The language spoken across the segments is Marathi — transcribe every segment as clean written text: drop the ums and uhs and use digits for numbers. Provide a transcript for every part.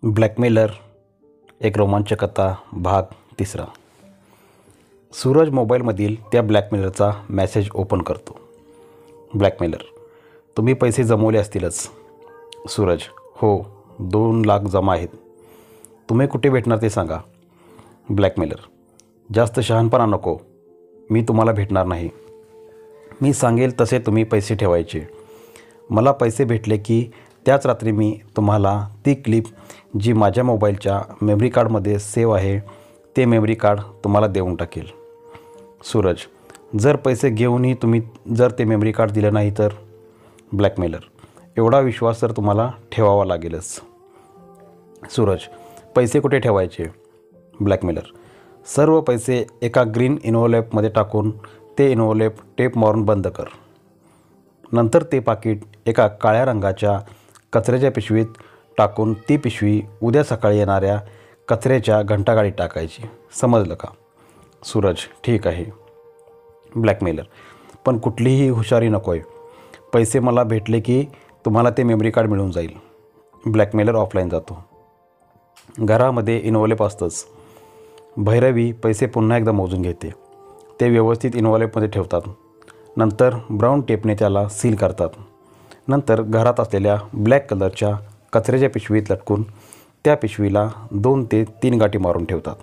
ब्लॅकमेलर एक रोमांचक कथा भाग 3. सूरज मोबाईलमधील त्या ब्लॅकमेलरचा मेसेज ओपन करतो. ब्लॅकमेलर: तुम्ही पैसे जमवले असतीलच. सूरज: हो, 2 लाख जमा आहेत. तुम्ही कुठे भेटणार ते सांगा. ब्लॅकमेलर: जास्त शहाणपणा नको, मी तुम्हाला भेटणार नाही. मी सांगेल तसे तुम्ही पैसे ठेवायचे. मला पैसे भेटले की त्याच रात्री मी तुम्हाला ती क्लिप जी माझ्या मोबाईलच्या मेमरी कार्डमध्ये सेव्ह आहे ते मेमरी कार्ड तुम्हाला देऊन टाकेल. सूरज: जर पैसे घेऊनही तुम्ही जर ते मेमरी कार्ड दिलं नाही तर? ब्लॅकमेलर: एवढा विश्वास तर तुम्हाला ठेवावा लागेलच. सूरज: पैसे कुठे ठेवायचे? ब्लॅकमेलर: सर्व पैसे एका ग्रीन इन्व्हॉल्वमध्ये टाकून ते इन्व्हॉल्व टेप मारून बंद कर. नंतर ते पाकिट एका काळ्या रंगाच्या कचऱ्याच्या पिशवीत टाकून ती पिशवी उद्या सकाळी येणाऱ्या कचऱ्याच्या घंटागाडीत टाकायची. समजलं का? सूरज: ठीक आहे. ब्लॅकमेलर: पण कुठलीही हुशारी नको आहे. पैसे मला भेटले की तुम्हाला ते मेमरी कार्ड मिळून जाईल. ब्लॅकमेलर ऑफलाईन जातो. घरामध्ये इन्व्हॉल्व असतंच. भैरवी पैसे पुन्हा एकदा मोजून घेते. ते व्यवस्थित इन्व्हॉल्वमध्ये ठेवतात. नंतर ब्राऊन टेपने त्याला सील करतात. नंतर घरात असलेल्या ब्लॅक कलरच्या कचऱ्याच्या पिशवीत लटकून त्या पिशवीला 2 ते 3 गाठी मारून ठेवतात.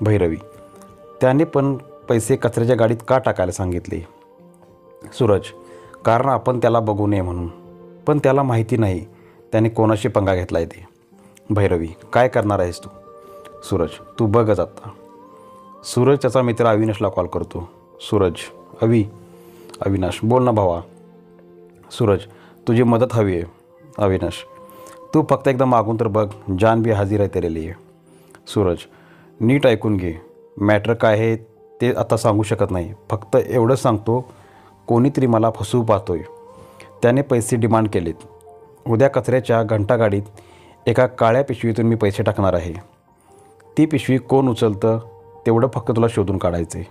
भैरवी: त्याने पण पैसे कचऱ्याच्या गाडीत का टाकायला सांगितले? सूरज: कारण आपण त्याला बघू नये म्हणून. पण त्याला माहिती नाही त्याने कोणाशी पंगा घेतला आहे ते. भैरवी: काय करणार आहेस तू? सूरज: तू बघच आता. सूरज त्याचा मित्र अविनाशला कॉल करतो. सूरज: अविनाश बोल ना भावा. सूरज: तुझी मदत हवी आहे. अविनाश: तू फक्त एकदा मागून तर बघ, जान भी हाजीर आहे तेरे लिए. सूरज: नीट ऐकून घे. मॅटर काय आहे ते आता सांगू शकत नाही. फक्त एवढंच सांगतो, कोणीतरी मला फसवू पाहतोय. त्याने पैसे डिमांड केलेत. उद्या कचऱ्याच्या घंटागाडीत एका काळ्या पिशवीतून मी पैसे टाकणार आहे. ती पिशवी कोण उचलतं तेवढं फक्त तुला शोधून काढायचं आहे.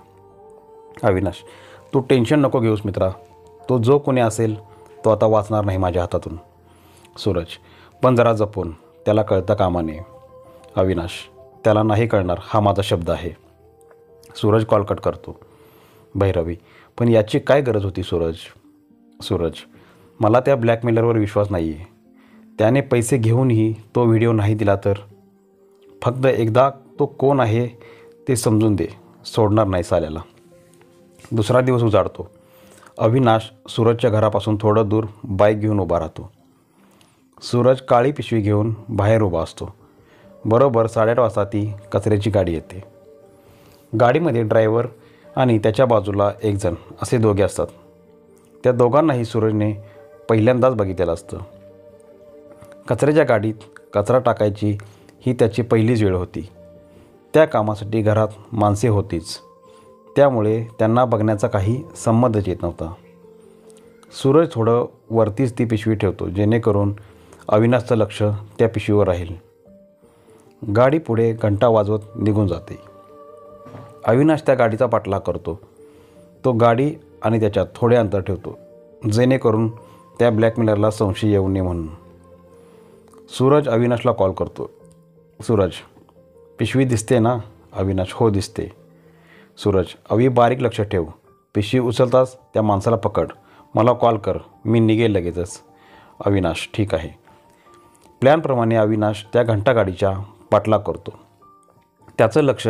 अविनाश: तू टेन्शन नको घेऊस मित्रा. तो जो कोणी असेल तो आता वाचणार नाही माझ्या हातातून. सूरज: पण जरा जपून, त्याला कळता कामा नये. अविनाश: त्याला नाही कळणार, हा माझा शब्द आहे. सूरज कॉल कट करतो. भैरवी: पण याची काय गरज होती सूरज? सूरज: मला त्या ब्लॅकमेलरवर विश्वास नाही आहे. त्याने पैसे घेऊनही तो व्हिडिओ नाही दिला तर? फक्त एकदा तो कोण आहे ते समजून दे, सोडणार नाही साल्याला. दुसरा दिवस उजाडतो. अविनाश सूरजच्या घरापासून थोडं दूर बाईक घेऊन उभा राहतो. सूरज काळी पिशवी घेऊन बाहेर उभा असतो. बरोबर 8:30 वाजता ती कचऱ्याची गाडी येते. गाडीमध्ये ड्रायव्हर आणि त्याच्या बाजूला एक जण असे दोघे असतात. त्या दोघांनाही सूरजने पहिल्यांदाच बघितलेलं असतं. कचऱ्याच्या गाडीत कचरा टाकायची ही त्याची पहिलीच वेळ होती. त्या कामासाठी घरात माणसे होतीच, त्यामुळे त्यांना बघण्याचा काही संबंधच येत नव्हता. सूरज थोडं वरतीच ती पिशवी ठेवतो, जेणेकरून अविनाशचं लक्ष त्या पिशवीवर राहील. गाडी पुढे घंटा वाजवत निघून जाते. अविनाश त्या गाडीचा पाठलाग करतो. तो गाडी आणि त्याच्यात थोडे अंतर ठेवतो, जेणेकरून त्या ब्लॅकमेलरला संशय येऊ नये म्हणून. सूरज अविनाशला कॉल करतो. सूरज: पिशवी दिसते ना? अविनाश: हो दिसते. सूरज: बारीक लक्ष ठेव. पिशवी उचलताच त्या माणसाला पकड. मला कॉल कर, मी निघेल लगेचच. अविनाश: ठीक आहे. प्लॅनप्रमाणे अविनाश त्या घंटागाडीच्या पाठलाग करतो. त्याचं लक्ष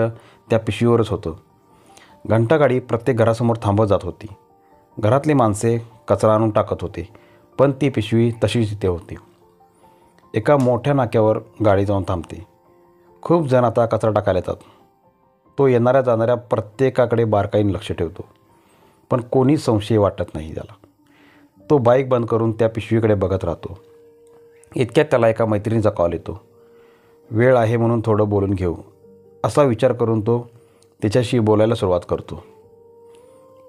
त्या पिशवीवरच होतं. घंटागाडी प्रत्येक घरासमोर थांबत जात होती. घरातली माणसे कचरा आणून टाकत होते, पण ती पिशवी तशीच तिथे होती. एका मोठ्या नाक्यावर गाडी जाऊन थांबते. खूप जण आता कचरा टाकायला येतात. तो येणाऱ्या जाणाऱ्या प्रत्येकाकडे बारकाईने लक्ष ठेवतो, पण कोणी संशय वाटत नाही त्याला. तो बाईक बंद करून त्या पिशवीकडे बघत राहतो. इतक्यात त्याला एका मैत्रिणीचा कॉल येतो. वेळ आहे म्हणून थोडं बोलून घेऊ, असा विचार करून तो तिच्याशी बोलायला सुरुवात करतो.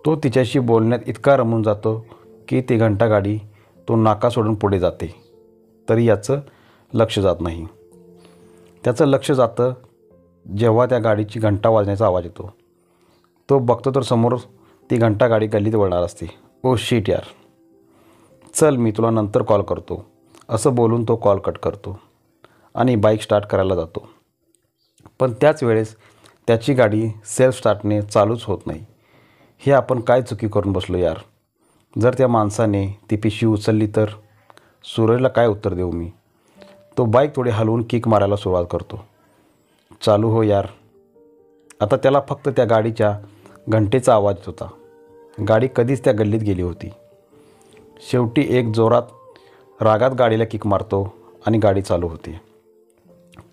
तो तिच्याशी बोलण्यात इतका रमून जातो की ती घंटागाडी तो नाका सोडून पुढे जाते, तरी याचं लक्ष जात नाही. त्याचं लक्ष जातं जेव्हा त्या गाडीची घंटा वाजण्याचा आवाज येतो. तो बघतो तर समोर ती घंटागाडी गल्लीत वळणार असते. ओ शिट यार, चल मी तुला नंतर कॉल करतो, असं बोलून तो कॉल कट करतो. आणि बाईक स्टार्ट करायला जातो. पण त्याच वेळेस त्याची गाडी सेल्फ स्टार्टने चालूच होत नाही. हे आपण काय चुकी करून बसलो यार. जर त्या माणसाने ती पिशवी उचलली तर? सूरजला काय उत्तर देऊ मी? तो बाईक थोडी हलवून किक मारायला सुरुवात करतो. चालू हो यार. आता त्याला फक्त त्या गाडीच्या घंटेचा आवाज येत होता. गाडी कधीच त्या गल्लीत गेली होती. शेवटी एक जोरात रागात गाडीला किक मारतो आणि गाडी चालू होते.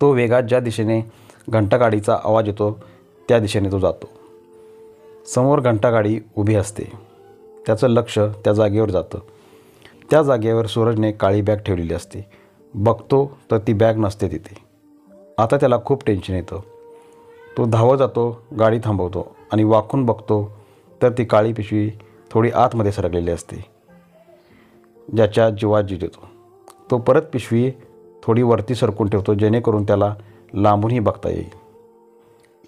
तो वेगात ज्या दिशेने घंटागाडीचा आवाज येतो त्या दिशेने तो जातो. समोर घंटागाडी उभी असते. त्याचं लक्ष त्या जागेवर जातं. त्या जागेवर सूरजने काळी बॅग ठेवलेली असते. बघतो तर ती बॅग नसते तिथे. आता त्याला खूप टेन्शन येतं. तो धावत जातो, गाडी थांबवतो आणि वाकून बघतो तर ती काळी पिशवी थोडी आतमध्ये सरकलेली असते, ज्याच्या जीवात जीव येतो. तो परत पिशवी थोडी वरती सरकून ठेवतो जेणेकरून त्याला लांबूनही बघता येईल.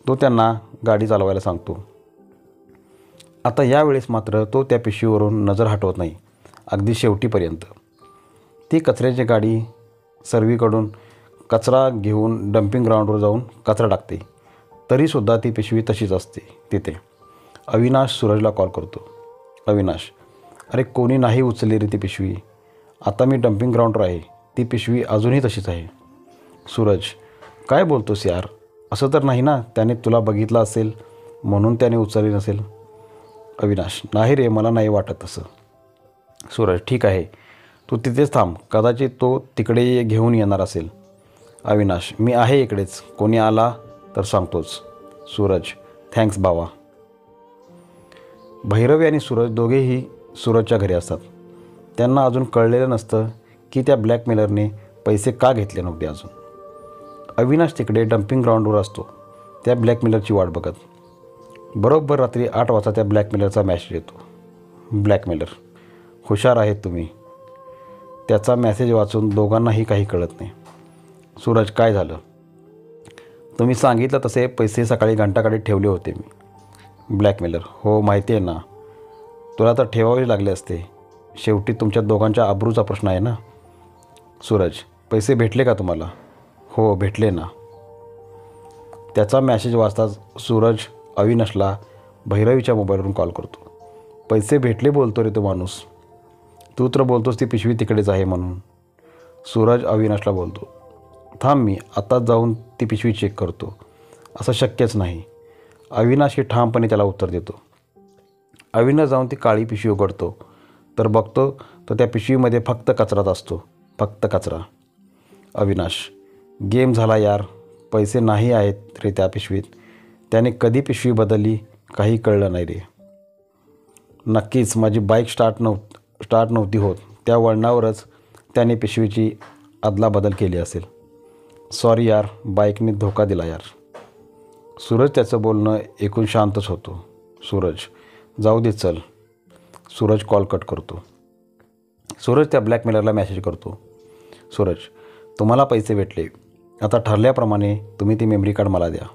तो त्यांना गाडी चालवायला सांगतो. आता यावेळेस मात्र तो त्या पिशवीवरून नजर हटवत नाही, अगदी शेवटीपर्यंत. ती कचऱ्याची गाडी सर्वीकडून कचरा घेऊन डम्पिंग ग्राउंडवर जाऊन कचरा टाकते. तरीसुद्धा ती पिशवी तशीच असते तिथे. अविनाश सूरजला कॉल करतो. अविनाश, अरे कोणी नाही उचलली रे ती पिशवी. आता मी डम्पिंग ग्राउंडवर आहे. ती पिशवी अजूनही तशीच आहे. सूरज, काय बोलतोस यार? असं तर नाही ना त्याने तुला बघितलं असेल म्हणून त्याने उचलली नसेल? अविनाश, नाही रे, मला नाही वाटत तसं. सूरज, ठीक आहे, तू तिथेच थांब, कदाचित तो तिकडे घेऊन येणार असेल. अविनाश, मी आहे इकडेच, कोणी आला तर सांगतोच. सूरज, थँक्स बाबा. भैरवी आणि सूरज दोघेही सूरजच्या घरी असतात. त्यांना अजून कळलेलं नसतं की त्या ब्लॅकमेलरने पैसे का घेतले नव्हते अजून. अविनाश तिकडे डम्पिंग ग्राउंडवर असतो त्या ब्लॅकमेलरची वाट बघत. बरोबर रात्री 8 वाजता त्या ब्लॅकमेलरचा मॅसेज येतो. ब्लॅकमेलर, हुशार आहेत तुम्ही. त्याचा मॅसेज वाचून दोघांनाही काही कळत नाही. सूरज, काय झालं? तुम्ही सांगितलं तसे पैसे सकाळी घंटागाडीत ठेवले होते मी. ब्लॅकमेलर, हो माहिती आहे ना. तुला तर ठेवावे लागले असते. शेवटी तुमच्या दोघांच्या अब्रूचा प्रश्न आहे ना. सूरज, पैसे भेटले का तुम्हाला? हो भेटले ना. त्याचा मॅसेज वाचताच सूरज अविनाशला भैरवीच्या मोबाईलवरून कॉल करतो. पैसे भेटले बोलतो रे तो माणूस. तू तर बोलतोस ती पिशवी तिकडेच आहे म्हणून. सूरज अविनाशला बोलतो, थांब, मी आत्ताच जाऊन ती पिशवी चेक करतो. असं शक्यच नाही. अविनाश हे ठामपणे त्याला उत्तर देतो. अविनाश जाऊन ती काळी पिशवी उघडतो तर बघतो तर त्या पिशवीमध्ये फक्त कचराच असतो, फक्त कचरा. अविनाश, गेम झाला यार. पैसे नाही आहेत रे त्या पिशवीत. त्याने कधी पिशवी बदलली काही कळलं नाही रे. नक्कीच माझी बाईक स्टार्ट नव्हती होत. त्या वळणावरच त्याने पिशवीची अदलाबदल केली असेल. सॉरी यार, बाईकने धोका दिला यार. सूरज त्याचं बोलणं ऐकून शांतच होतो. सूरज, जाऊ दे चल. सूरज कॉल कट करतो. सूरज त्या ब्लॅकमेलरला मॅसेज करतो. सूरज, तुम्हाला पैसे भेटले. आता ठरल्याप्रमाणे तुम्ही ती मेमरी कार्ड मला द्या.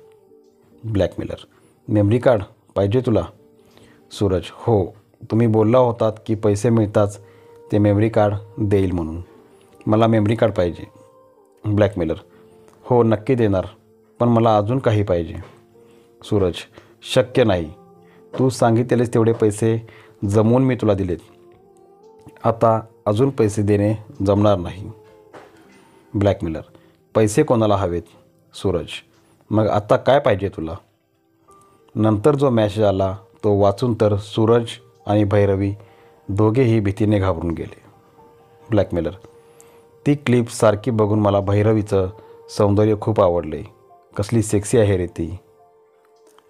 ब्लॅकमेलर, मेमरी कार्ड पाहिजे तुला? सूरज, हो, तुम्ही बोलला होतात की पैसे मिळताच ते मेमरी कार्ड देईल म्हणून. मला मेमरी कार्ड पाहिजे. ब्लॅकमेलर, हो नक्की देणार, पण मला अजून काही पाहिजे. सूरज, शक्य नाही. तू सांगितलेलेच तेवढे पैसे जमवून मी तुला दिलेत. आता अजून पैसे देणे जमणार नाही. ब्लॅकमेलर, पैसे कोणाला हवेत? सूरज, मग आता काय पाहिजे तुला? नंतर जो मॅसेज आला तो वाचून तर सूरज आणि भैरवी दोघेही भीतीने घाबरून गेले. ब्लॅकमेलर, ती क्लिप सारखी बघून मला भैरवीचं सौंदर्य खूप आवडले. कसली सेक्सी आहे रे ती.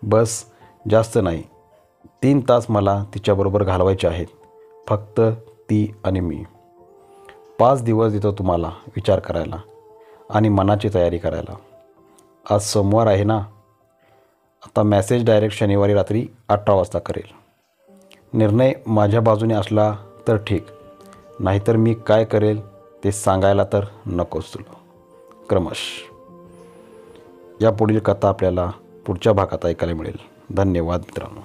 बस, जास्त नाही. 3 तास मला तिच्याबरोबर घालवायचे आहेत. फक्त ती आणि मी. 5 दिवस देतो तुम्हाला विचार करायला आणि मनाची तयारी करायला. आज सोमवार आहे ना. आता मॅसेज डायरेक्ट शनिवारी रात्री 18 वाजता करेल. निर्णय माझ्या बाजूने असला तर ठीक, नाहीतर मी काय करेल ते सांगायला तर नकोच तुला. क्रमश. या पुढील कथा आपल्याला पुढच्या भागात ऐकायला मिळेल. धन्यवाद मित्रांनो.